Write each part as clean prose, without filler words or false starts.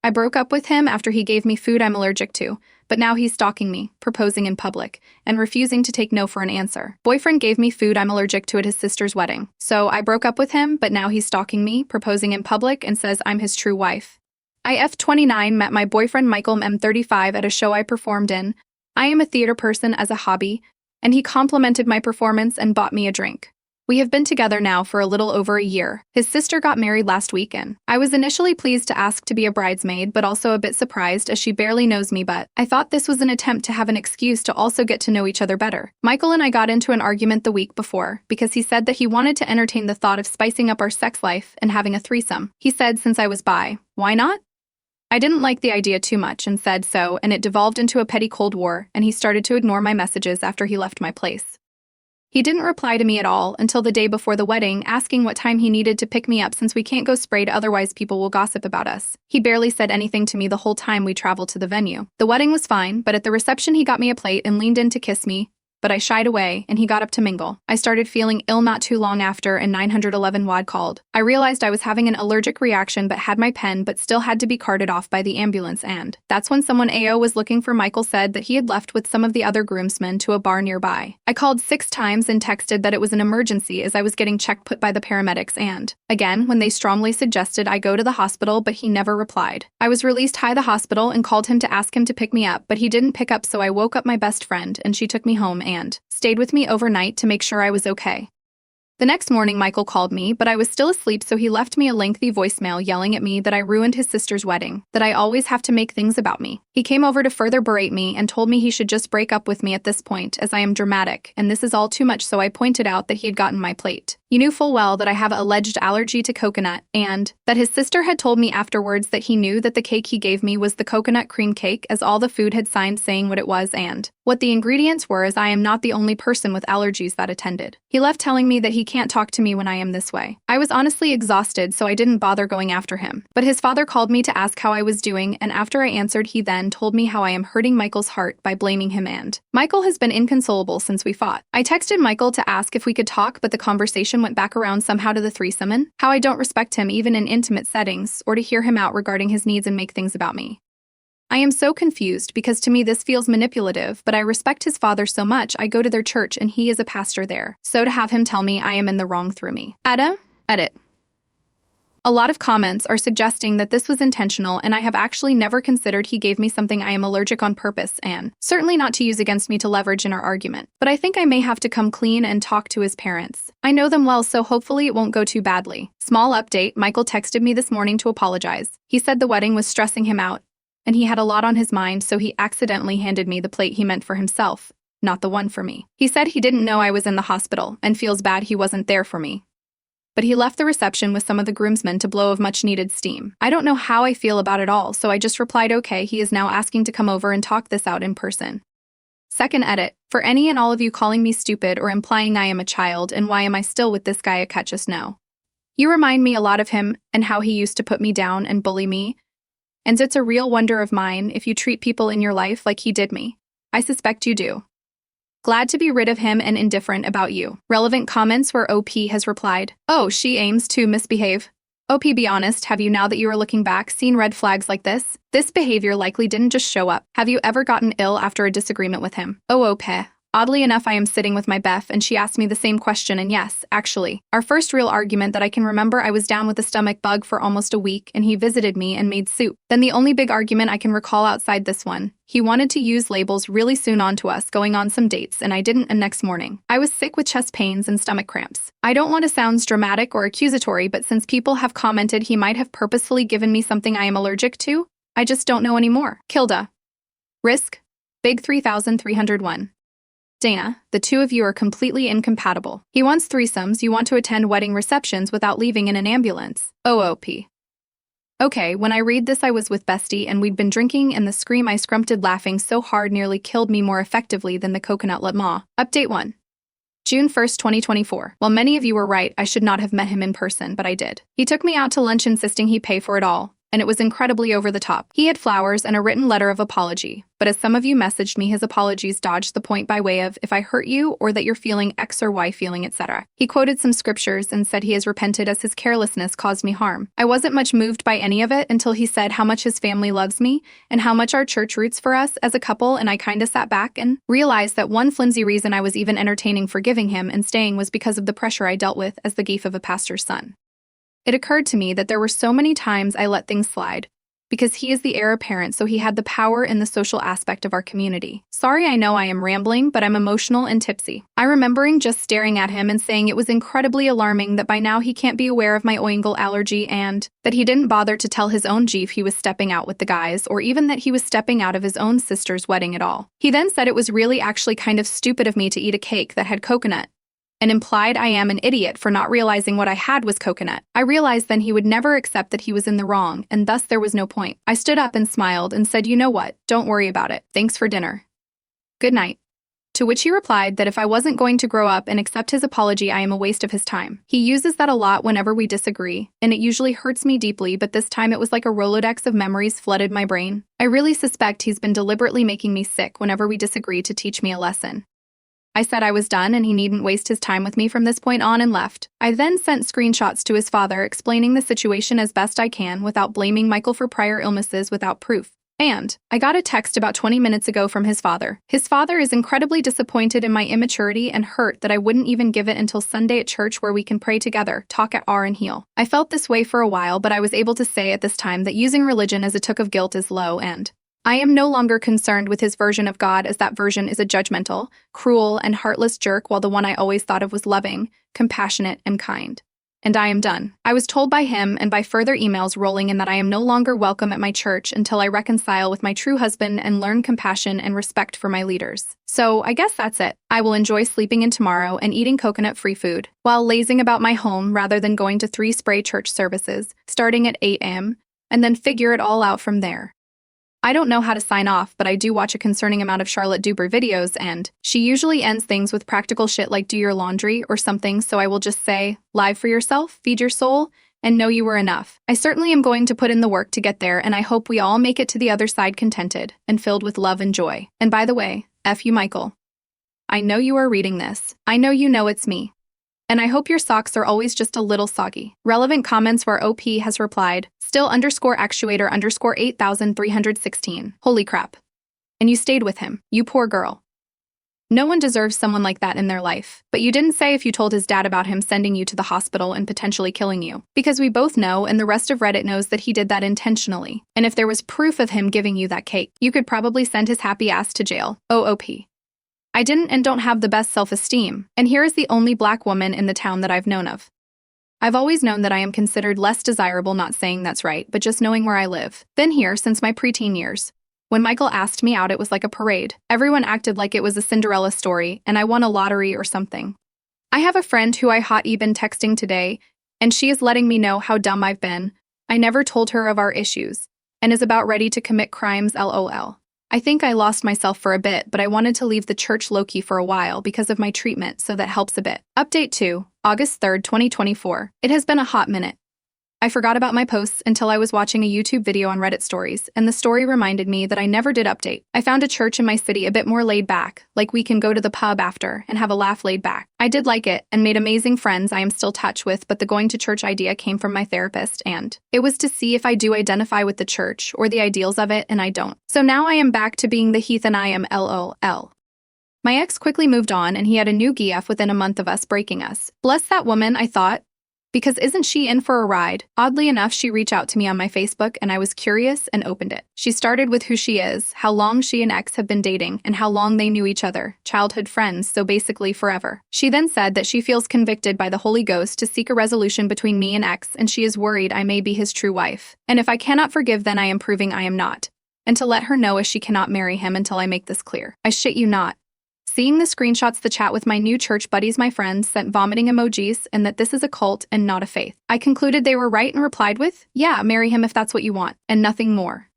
I broke up with him after he gave me food I'm allergic to, but now he's stalking me, proposing in public, and refusing to take no for an answer. Boyfriend gave me food I'm allergic to at his sister's wedding. So I broke up with him, but now he's stalking me, proposing in public, and says I'm his true wife. I F29 met my boyfriend Michael M35 at a show I performed in. I am a theater person as a hobby, and he complimented my performance and bought me a drink. We have been together now for a little over a year. His sister got married last weekend. I was initially pleased to ask to be a bridesmaid, but also a bit surprised as she barely knows me, but I thought this was an attempt to have an excuse to also get to know each other better. Michael and I got into an argument the week before because he said that he wanted to entertain the thought of spicing up our sex life and having a threesome. He said since I was bi, why not? I didn't like the idea too much and said so, and it devolved into a petty Cold War, and he started to ignore my messages after he left my place. He didn't reply to me at all until the day before the wedding, asking what time he needed to pick me up since we can't go sprayed otherwise people will gossip about us. He barely said anything to me the whole time we traveled to the venue. The wedding was fine, but at the reception he got me a plate and leaned in to kiss me, but I shied away and he got up to mingle. I started feeling ill not too long after and 911 WAD called. I realized I was having an allergic reaction but had my pen but still had to be carted off by the ambulance, and that's when someone AO was looking for Michael said that he had left with some of the other groomsmen to a bar nearby. I called 6 times and texted that it was an emergency as I was getting checked put by the paramedics, and again when they strongly suggested I go to the hospital, but he never replied. I was released high the hospital and called him to ask him to pick me up, but he didn't pick up, so I woke up my best friend and she took me home and stayed with me overnight to make sure I was okay. The next morning, Michael called me, but I was still asleep, so he left me a lengthy voicemail yelling at me that I ruined his sister's wedding, that I always have to make things about me. He came over to further berate me and told me he should just break up with me at this point as I am dramatic, and this is all too much, so I pointed out that he had gotten my plate. You knew full well that I have an alleged allergy to coconut, and that his sister had told me afterwards that he knew that the cake he gave me was the coconut cream cake as all the food had signed saying what it was and what the ingredients were, as I am not the only person with allergies that attended. He left telling me that he can't talk to me when I am this way. I was honestly exhausted, so I didn't bother going after him. But his father called me to ask how I was doing, and after I answered, he then told me how I am hurting Michael's heart by blaming him, and Michael has been inconsolable since we fought. I texted Michael to ask if we could talk, but the conversation went back around somehow to the threesome and how I don't respect him even in intimate settings, or to hear him out regarding his needs and make things about me. I am so confused because to me this feels manipulative, but I respect his father so much. I go to their church and he is a pastor there, so to have him tell me I am in the wrong through me. Edit. A lot of comments are suggesting that this was intentional, and I have actually never considered he gave me something I am allergic on purpose, and certainly not to use against me to leverage in our argument. But I think I may have to come clean and talk to his parents. I know them well, so hopefully it won't go too badly. Small update, Michael texted me this morning to apologize. He said the wedding was stressing him out, and he had a lot on his mind, so he accidentally handed me the plate he meant for himself, not the one for me. He said he didn't know I was in the hospital and feels bad he wasn't there for me. But he left the reception with some of the groomsmen to blow of much-needed steam. I don't know how I feel about it all, so I just replied okay. He is now asking to come over and talk this out in person. Second edit, for any and all of you calling me stupid or implying I am a child and why am I still with this guy, I just know. You remind me a lot of him and how he used to put me down and bully me, and it's a real wonder of mine if you treat people in your life like he did me. I suspect you do. Glad to be rid of him and indifferent about you. Relevant comments where OP has replied, oh, she aims to misbehave. OP, be honest, have you, now that you are looking back, seen red flags like this? This behavior likely didn't just show up. Have you ever gotten ill after a disagreement with him? Oh, OP. Oddly enough, I am sitting with my Beth and she asked me the same question, and yes, actually, our first real argument that I can remember, I was down with a stomach bug for almost a week and he visited me and made soup. Then the only big argument I can recall outside this one, he wanted to use labels really soon onto us going on some dates and I didn't, and next morning, I was sick with chest pains and stomach cramps. I don't want to sound dramatic or accusatory, but since people have commented he might have purposefully given me something I am allergic to, I just don't know anymore. Kilda. Risk. Big 3301. Dana, the two of you are completely incompatible. He wants threesomes, you want to attend wedding receptions without leaving in an ambulance. OOP. Okay, when I read this, I was with Bestie and we'd been drinking, and the scream I scrumpted laughing so hard nearly killed me more effectively than the coconut lemma. Update 1. June 1st, 2024. While many of you were right, I should not have met him in person, but I did. He took me out to lunch insisting he pay for it all. and it was incredibly over the top. He had flowers and a written letter of apology, but as some of you messaged me, his apologies dodged the point by way of if I hurt you or that you're feeling X or Y feeling, etc. He quoted some scriptures and said he has repented as his carelessness caused me harm. I wasn't much moved by any of it until he said how much his family loves me and how much our church roots for us as a couple, and I kinda sat back and realized that one flimsy reason I was even entertaining forgiving him and staying was because of the pressure I dealt with as the gief of a pastor's son. It occurred to me that there were so many times I let things slide, because he is the heir apparent, so he had the power in the social aspect of our community. Sorry, I know I am rambling, but I'm emotional and tipsy. I remembering just staring at him and saying it was incredibly alarming that by now he can't be aware of my oingle allergy and that he didn't bother to tell his own chief he was stepping out with the guys, or even that he was stepping out of his own sister's wedding at all. He then said it was really actually kind of stupid of me to eat a cake that had coconut, and implied I am an idiot for not realizing what I had was coconut. I realized then he would never accept that he was in the wrong, and thus there was no point. I stood up and smiled and said, you know what, don't worry about it. Thanks for dinner. Good night. To which he replied that if I wasn't going to grow up and accept his apology, I am a waste of his time. He uses that a lot whenever we disagree, and it usually hurts me deeply, but this time it was like a Rolodex of memories flooded my brain. I really suspect he's been deliberately making me sick whenever we disagree to teach me a lesson. I said I was done and he needn't waste his time with me from this point on and left. I then sent screenshots to his father explaining the situation as best I can without blaming Michael for prior illnesses without proof. And I got a text about 20 minutes ago from his father. His father is incredibly disappointed in my immaturity and hurt that I wouldn't even give it until Sunday at church where we can pray together, talk at R and heal. I felt this way for a while, but I was able to say at this time that using religion as a took of guilt is low and I am no longer concerned with his version of God, as that version is a judgmental, cruel, and heartless jerk, while the one I always thought of was loving, compassionate, and kind. And I am done. I was told by him and by further emails rolling in that I am no longer welcome at my church until I reconcile with my true husband and learn compassion and respect for my leaders. So I guess that's it. I will enjoy sleeping in tomorrow and eating coconut-free food, while lazing about my home rather than going to 3 spray church services, starting at 8 a.m., and then figure it all out from there. I don't know how to sign off, but I do watch a concerning amount of Charlotte Duber videos, and she usually ends things with practical shit like do your laundry or something, so I will just say, live for yourself, feed your soul, and know you were enough. I certainly am going to put in the work to get there, and I hope we all make it to the other side contented and filled with love and joy. And by the way, F you, Michael. I know you are reading this. I know you know it's me. And I hope your socks are always just a little soggy. Relevant comments where OP has replied, still_actuator_ 8316. Holy crap. And you stayed with him. You poor girl. No one deserves someone like that in their life. But you didn't say if you told his dad about him sending you to the hospital and potentially killing you. Because we both know, and the rest of Reddit knows, that he did that intentionally. And if there was proof of him giving you that cake, you could probably send his happy ass to jail. OOP. I didn't and don't have the best self-esteem, and here is the only black woman in the town that I've known of. I've always known that I am considered less desirable, not saying that's right, but just knowing where I live. Been here since my preteen years. When Michael asked me out, it was like a parade. Everyone acted like it was a Cinderella story, and I won a lottery or something. I have a friend who I been texting today, and she is letting me know how dumb I've been. I never told her of our issues, and is about ready to commit crimes, LOL. I think I lost myself for a bit, but I wanted to leave the church low-key for a while because of my treatment, so that helps a bit. Update 2, August 3rd, 2024. It has been a hot minute. I forgot about my posts until I was watching a YouTube video on Reddit Stories, and the story reminded me that I never did update. I found a church in my city a bit more laid back, like we can go to the pub after and have a laugh laid back. I did like it and made amazing friends I am still touch with, but the going to church idea came from my therapist, and it was to see if I do identify with the church or the ideals of it, and I don't. So now I am back to being the heathen I am, LOL. My ex quickly moved on, and he had a new GF within a month of us breaking us. Bless that woman, I thought. Because isn't she in for a ride? Oddly enough, she reached out to me on my Facebook and I was curious and opened it. She started with who she is, how long she and ex have been dating, and how long they knew each other, childhood friends, so basically forever. She then said that she feels convicted by the Holy Ghost to seek a resolution between me and ex, and she is worried I may be his true wife. And if I cannot forgive, then I am proving I am not. And to let her know as she cannot marry him until I make this clear. I shit you not. Seeing the screenshots, the chat with my new church buddies, my friends sent vomiting emojis, and that this is a cult and not a faith. I concluded they were right and replied with, yeah, marry him if that's what you want, and nothing more.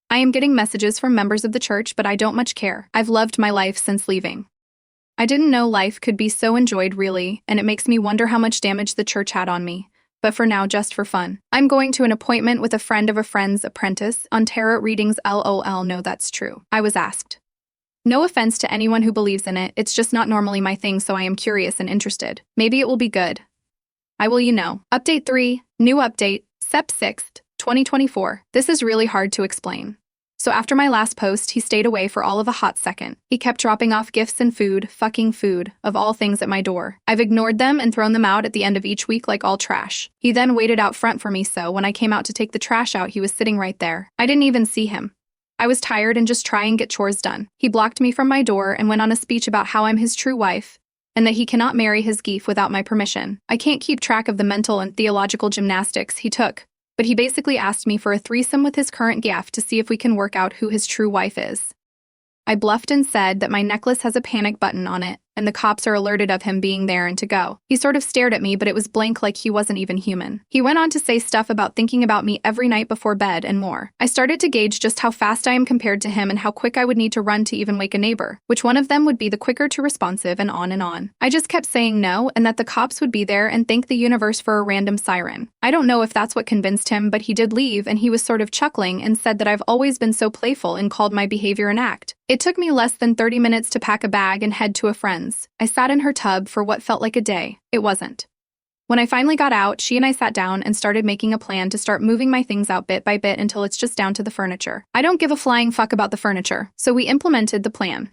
I am getting messages from members of the church, but I don't much care. I've loved my life since leaving. I didn't know life could be so enjoyed, really, and it makes me wonder how much damage the church had on me. but for now, just for fun. I'm going to an appointment with a friend of a friend's apprentice on tarot readings. LOL, no, that's true. I was asked. No offense to anyone who believes in it, it's just not normally my thing, so I am curious and interested. Maybe it will be good. I will, Update 3, new update, Sep 6th, 2024. This is really hard to explain. So after my last post, he stayed away for all of a hot second. He kept dropping off gifts and food, fucking food, of all things at my door. I've ignored them and thrown them out at the end of each week like all trash. He then waited out front for me, so when I came out to take the trash out, he was sitting right there. I didn't even see him. I was tired and just trying to get chores done. He blocked me from my door and went on a speech about how I'm his true wife and that he cannot marry his geef without my permission. I can't keep track of the mental and theological gymnastics he took, but he basically asked me for a threesome with his current gaff to see if we can work out who his true wife is. I bluffed and said that my necklace has a panic button on it, and the cops are alerted of him being there and to go. He sort of stared at me, but it was blank, like he wasn't even human. He went on to say stuff about thinking about me every night before bed and more. I started to gauge just how fast I am compared to him and how quick I would need to run to even wake a neighbor, which one of them would be the quicker to responsive, and on and on. I just kept saying no and that the cops would be there and thank the universe for a random siren. I don't know if that's what convinced him, but he did leave and he was sort of chuckling and said that I've always been so playful and called my behavior an act. It took me less than 30 minutes to pack a bag and head to a friend's. I sat in her tub for what felt like a day. It wasn't. When I finally got out, she and I sat down and started making a plan to start moving my things out bit by bit until it's just down to the furniture. I don't give a flying fuck about the furniture, so we implemented the plan.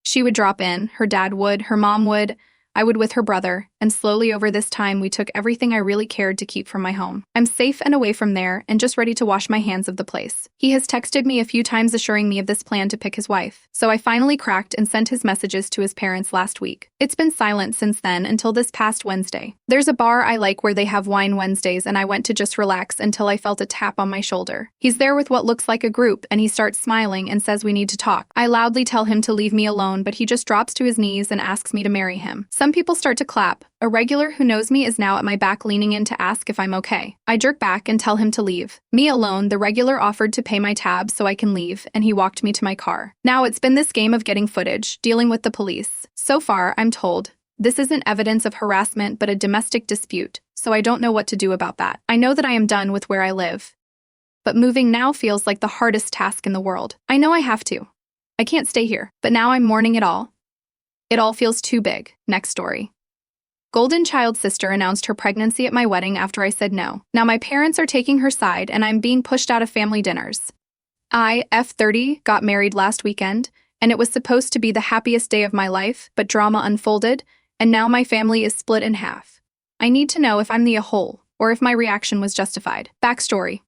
She would drop in, her dad would, her mom would, I would with her brother, and slowly over this time we took everything I really cared to keep from my home. I'm safe and away from there and just ready to wash my hands of the place. He has texted me a few times assuring me of this plan to pick his wife, so I finally cracked and sent his messages to his parents last week. It's been silent since then until this past Wednesday. There's a bar I like where they have wine Wednesdays, and I went to just relax until I felt a tap on my shoulder. He's there with what looks like a group, and he starts smiling and says we need to talk. I loudly tell him to leave me alone, but he just drops to his knees and asks me to marry him. Some people start to clap. A regular who knows me is now at my back leaning in to ask if I'm okay. I jerk back and tell him to leave. Me alone, the regular offered to pay my tab so I can leave, and he walked me to my car. Now it's been this game of getting footage, dealing with the police. So far, I'm told, this isn't evidence of harassment but a domestic dispute, so I don't know what to do about that. I know that I am done with where I live. But moving now feels like the hardest task in the world. I know I have to. I can't stay here, but now I'm mourning it all. It all feels too big. Next story. Golden child sister announced her pregnancy at my wedding after I said no. Now my parents are taking her side and I'm being pushed out of family dinners. I, F30, got married last weekend, and it was supposed to be the happiest day of my life, but drama unfolded, and now my family is split in half. I need to know if I'm the a-hole, or if my reaction was justified. Backstory.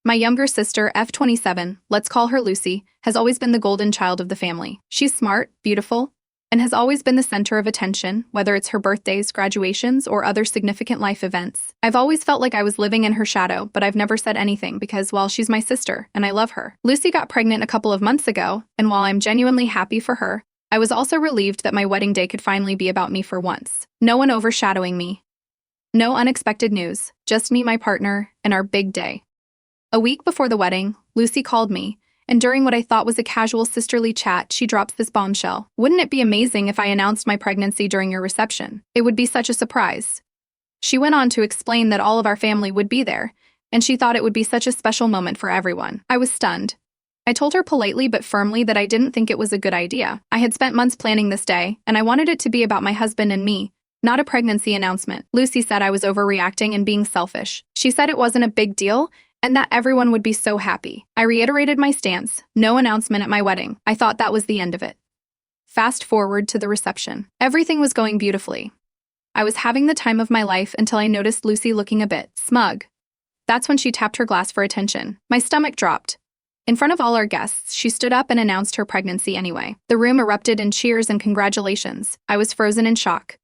My younger sister, F27, let's call her Lucy, has always been the golden child of the family. She's smart, beautiful, and has always been the center of attention, whether it's her birthdays, graduations, or other significant life events. I've always felt like I was living in her shadow, but I've never said anything because, well, she's my sister, and I love her. Lucy got pregnant a couple of months ago, and while I'm genuinely happy for her, I was also relieved that my wedding day could finally be about me for once. No one overshadowing me. No unexpected news, just me, my partner, and our big day. A week before the wedding, Lucy called me, and during what I thought was a casual sisterly chat, she drops this bombshell. Wouldn't it be amazing if I announced my pregnancy during your reception? It would be such a surprise. She went on to explain that all of our family would be there, and she thought it would be such a special moment for everyone. I was stunned. I told her politely but firmly that I didn't think it was a good idea. I had spent months planning this day, and I wanted it to be about my husband and me, not a pregnancy announcement. Lucy said I was overreacting and being selfish. She said it wasn't a big deal, and that everyone would be so happy. I reiterated my stance, no announcement at my wedding. I thought that was the end of it. Fast forward to the reception. Everything was going beautifully. I was having the time of my life until I noticed Lucy looking a bit smug. That's when she tapped her glass for attention. My stomach dropped. In front of all our guests, she stood up and announced her pregnancy anyway. The room erupted in cheers and congratulations. I was frozen in shock.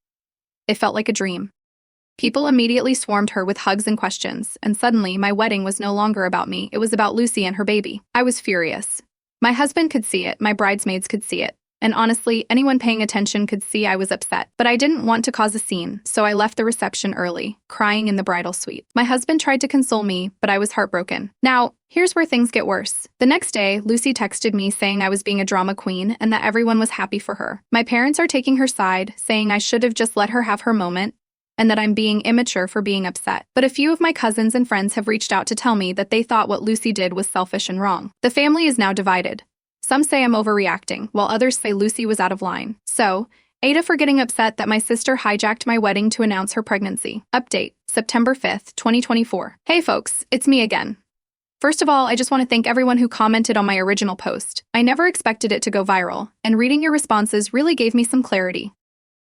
It felt like a dream. People immediately swarmed her with hugs and questions, and suddenly my wedding was no longer about me, it was about Lucy and her baby. I was furious. My husband could see it, my bridesmaids could see it, and honestly, anyone paying attention could see I was upset. But I didn't want to cause a scene, so I left the reception early, crying in the bridal suite. My husband tried to console me, but I was heartbroken. Now, here's where things get worse. The next day, Lucy texted me saying I was being a drama queen and that everyone was happy for her. My parents are taking her side, saying I should have just let her have her moment, and that I'm being immature for being upset. But a few of my cousins and friends have reached out to tell me that they thought what Lucy did was selfish and wrong. The family is now divided. Some say I'm overreacting, while others say Lucy was out of line. So, Ada for getting upset that my sister hijacked my wedding to announce her pregnancy. Update, September 5th, 2024. Hey folks, it's me again. First of all, I just want to thank everyone who commented on my original post. I never expected it to go viral, and reading your responses really gave me some clarity.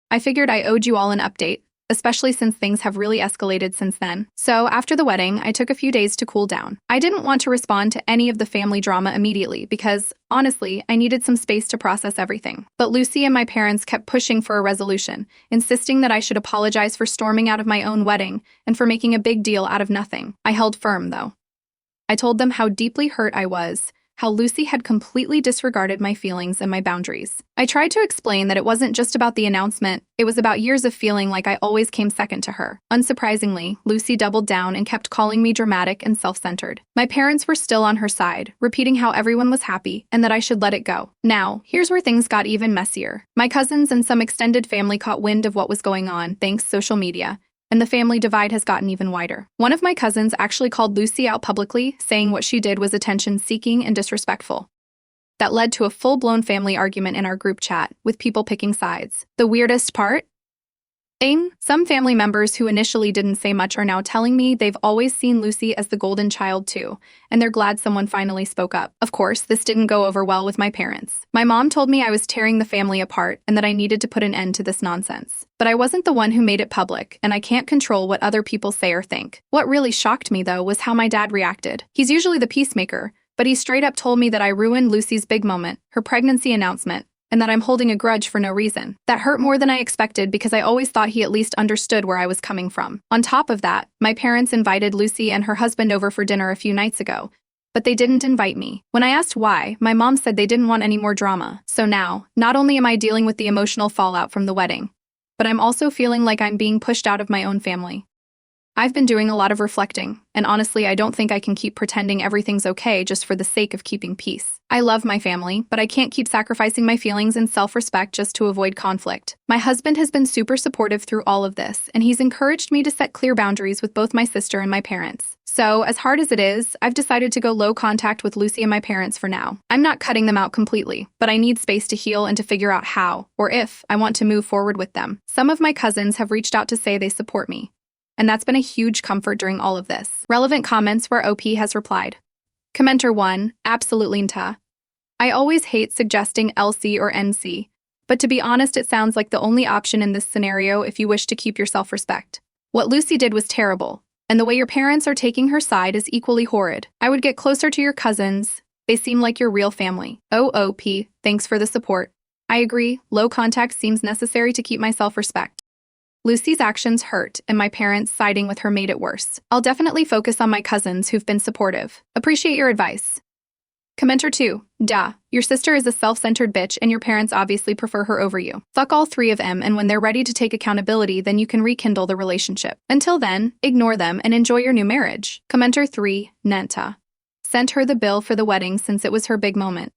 I figured I owed you all an update, especially since things have really escalated since then. So after the wedding, I took a few days to cool down. I didn't want to respond to any of the family drama immediately because, honestly, I needed some space to process everything. But Lucy and my parents kept pushing for a resolution, insisting that I should apologize for storming out of my own wedding and for making a big deal out of nothing. I held firm, though. I told them how deeply hurt I was, how Lucy had completely disregarded my feelings and my boundaries. I tried to explain that it wasn't just about the announcement, it was about years of feeling like I always came second to her. Unsurprisingly, Lucy doubled down and kept calling me dramatic and self-centered. My parents were still on her side, repeating how everyone was happy and that I should let it go. Now, here's where things got even messier. My cousins and some extended family caught wind of what was going on thanks to social media, and the family divide has gotten even wider. One of my cousins actually called Lucy out publicly, saying what she did was attention-seeking and disrespectful. That led to a full-blown family argument in our group chat, with people picking sides. The weirdest part? Some family members who initially didn't say much are now telling me they've always seen Lucy as the golden child too, and they're glad someone finally spoke up. Of course, this didn't go over well with my parents. My mom told me I was tearing the family apart and that I needed to put an end to this nonsense. But I wasn't the one who made it public, and I can't control what other people say or think. What really shocked me, though, was how my dad reacted. He's usually the peacemaker, but he straight up told me that I ruined Lucy's big moment, her pregnancy announcement, and that I'm holding a grudge for no reason. That hurt more than I expected because I always thought he at least understood where I was coming from. On top of that, my parents invited Lucy and her husband over for dinner a few nights ago, but they didn't invite me. When I asked why, my mom said they didn't want any more drama. So now, not only am I dealing with the emotional fallout from the wedding, but I'm also feeling like I'm being pushed out of my own family. I've been doing a lot of reflecting, and honestly, I don't think I can keep pretending everything's okay just for the sake of keeping peace. I love my family, but I can't keep sacrificing my feelings and self-respect just to avoid conflict. My husband has been super supportive through all of this, and he's encouraged me to set clear boundaries with both my sister and my parents. So, as hard as it is, I've decided to go low contact with Lucy and my parents for now. I'm not cutting them out completely, but I need space to heal and to figure out how, or if, I want to move forward with them. Some of my cousins have reached out to say they support me, and that's been a huge comfort during all of this. Relevant comments where OP has replied. Commenter 1, absolutely nta. I always hate suggesting LC or NC, but to be honest, it sounds like the only option in this scenario if you wish to keep your self-respect. What Lucy did was terrible, and the way your parents are taking her side is equally horrid. I would get closer to your cousins. They seem like your real family. OOP, thanks for the support. I agree, low contact seems necessary to keep my self-respect. Lucy's actions hurt, and my parents siding with her made it worse. I'll definitely focus on my cousins who've been supportive. Appreciate your advice. Commenter 2, duh, your sister is a self-centered bitch and your parents obviously prefer her over you. Fuck all three of them, and when they're ready to take accountability, then you can rekindle the relationship. Until then, ignore them and enjoy your new marriage. Commenter 3, nenta. Sent her the bill for the wedding since it was her big moment.